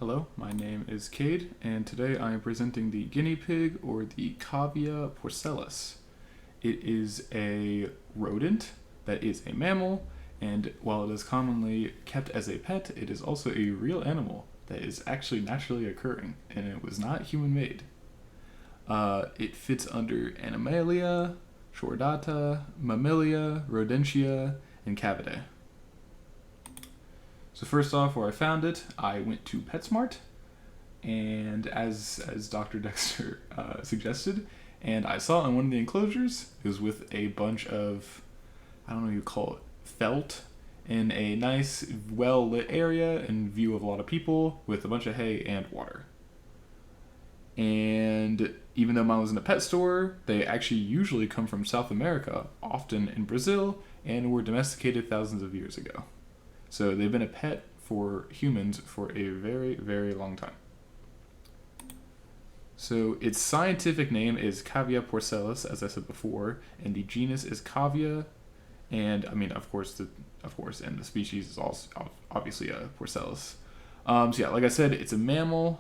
Hello, my name is Cade, and today I am presenting the guinea pig, or the Cavia porcellus. It is a rodent that is a mammal, and while it is commonly kept as a pet, it is also a real animal that is actually naturally occurring, and it was not human-made. It fits under Animalia, Chordata, Mammalia, Rodentia, and Cavidae. So first off, where I found it, I went to PetSmart, and as Dr. Dexter suggested, and I saw in one of the enclosures, it was with a bunch of, I don't know what you call it, felt, in a nice, well-lit area in view of a lot of people, with a bunch of hay and water. And even though mine was in a pet store, they actually usually come from South America, often in Brazil, and were domesticated thousands of years ago. So they've been a pet for humans for a very, very long time. So its scientific name is Cavia porcellus, as I said before, and the genus is Cavia, and I mean, of course, and the species is also obviously a porcellus. So yeah, like I said, it's a mammal,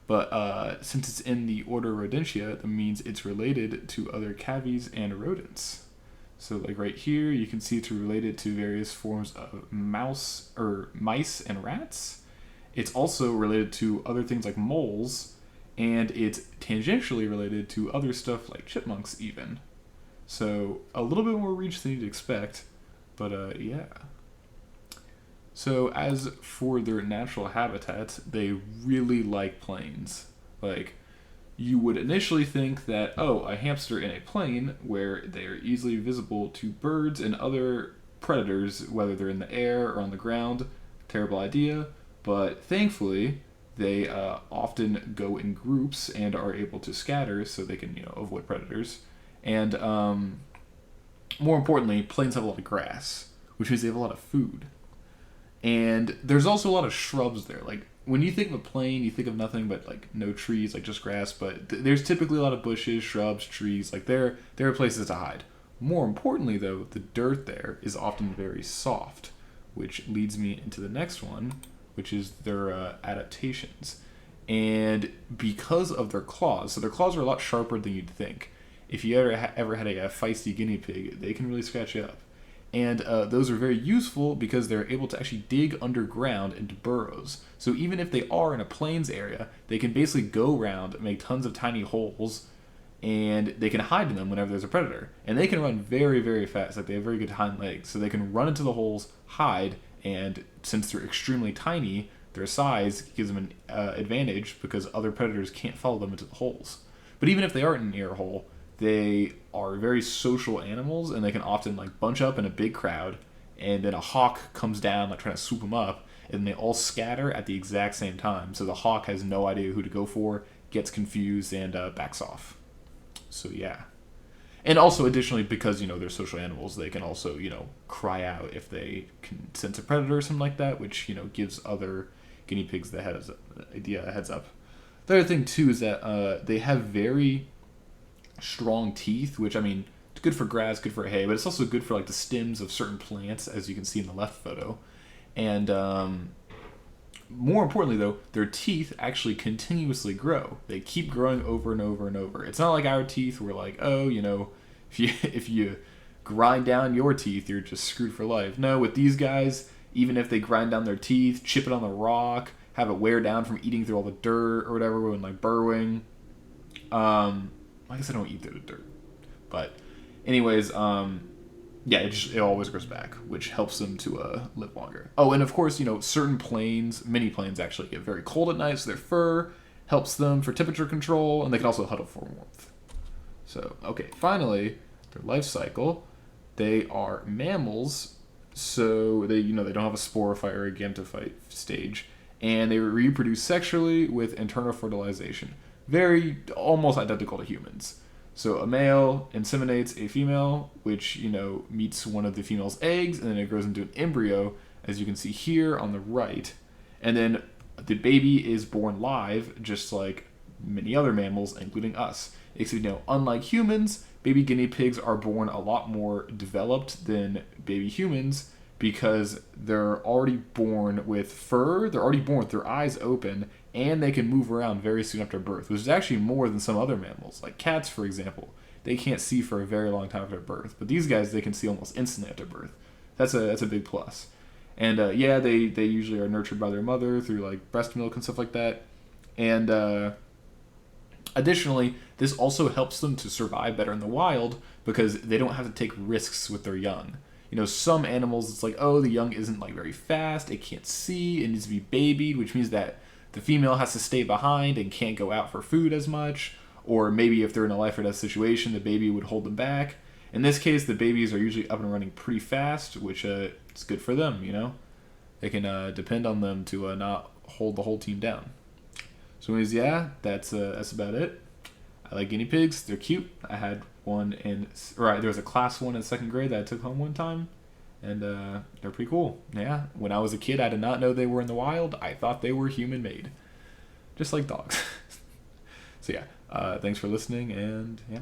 but since it's in the order Rodentia, that means it's related to other cavies and rodents. So like right here, you can see it's related to various forms of mice and rats. It's also related to other things like moles, and it's tangentially related to other stuff like chipmunks even. So a little bit more reach than you'd expect, but yeah. So as for their natural habitats, they really like plains. Like, you would initially think that, oh, a hamster in a plain where they are easily visible to birds and other predators, whether they're in the air or on the ground, terrible idea. But thankfully, they often go in groups and are able to scatter so they can, avoid predators. And more importantly, plains have a lot of grass, which means they have a lot of food. And there's also a lot of shrubs there. Like, when you think of a plain, you think of nothing but like no trees, like just grass. But there's typically a lot of bushes, shrubs, trees. Like there are places to hide. More importantly, though, the dirt there is often very soft, which leads me into the next one, which is their adaptations. And because of their claws, so their claws are a lot sharper than you'd think. If you ever had a feisty guinea pig, they can really scratch you up. And those are very useful because they're able to actually dig underground into burrows. So even if they are in a plains area, they can basically go around, make tons of tiny holes, and they can hide in them whenever there's a predator. And they can run very, very fast. Like, they have very good hind legs. So they can run into the holes, hide, and since they're extremely tiny, their size gives them an advantage because other predators can't follow them into the holes. But even if they aren't in an ear hole, they are very social animals, and they can often like bunch up in a big crowd, and then a hawk comes down like trying to swoop them up, and they all scatter at the exact same time. So the hawk has no idea who to go for, gets confused, and backs off. So yeah. And also additionally, because they're social animals, they can also cry out if they can sense a predator or something like that, which gives other guinea pigs the heads up. The other thing too is that they have very strong teeth, which, I mean, it's good for grass, good for hay, but it's also good for like the stems of certain plants, as you can see in the left photo. And more importantly, though, their teeth actually continuously grow. They keep growing over and over and over. It's not like our teeth where, like, oh, if you grind down your teeth, you're just screwed for life. No, with these guys, even if they grind down their teeth, chip it on the rock, have it wear down from eating through all the dirt or whatever when like burrowing. I guess I don't eat through the dirt, but anyways, yeah, it always grows back, which helps them to live longer. Oh, and of course, certain plains, many plains actually get very cold at night, so their fur helps them for temperature control, and they can also huddle for warmth. So, okay, finally, their life cycle. They are mammals, so they don't have a sporophyte or a gametophyte stage, and they reproduce sexually with internal fertilization. Very almost identical to humans. So a male inseminates a female, which, meets one of the female's eggs, and then it grows into an embryo, as you can see here on the right. And then the baby is born live, just like many other mammals, including us. Except, unlike humans, baby guinea pigs are born a lot more developed than baby humans, because they're already born with fur, they're already born with their eyes open, and they can move around very soon after birth, which is actually more than some other mammals. Like cats, for example, they can't see for a very long time after birth, but these guys, they can see almost instantly after birth. That's a big plus. And yeah, they usually are nurtured by their mother through like breast milk and stuff like that. And additionally, this also helps them to survive better in the wild because they don't have to take risks with their young. You know, some animals, it's like, oh, the young isn't like very fast, it can't see, it needs to be babied, which means that the female has to stay behind and can't go out for food as much. Or maybe if they're in a life or death situation, the baby would hold them back. In this case, the babies are usually up and running pretty fast, which is good for them, you know? They can depend on them to not hold the whole team down. So anyways, yeah, that's about it. I like guinea pigs. They're cute. I had one there was a class 1 in 2nd grade that I took home one time, and they're pretty cool. Yeah, when I was a kid, I did not know they were in the wild. I thought they were human-made, just like dogs. So yeah, thanks for listening, and yeah.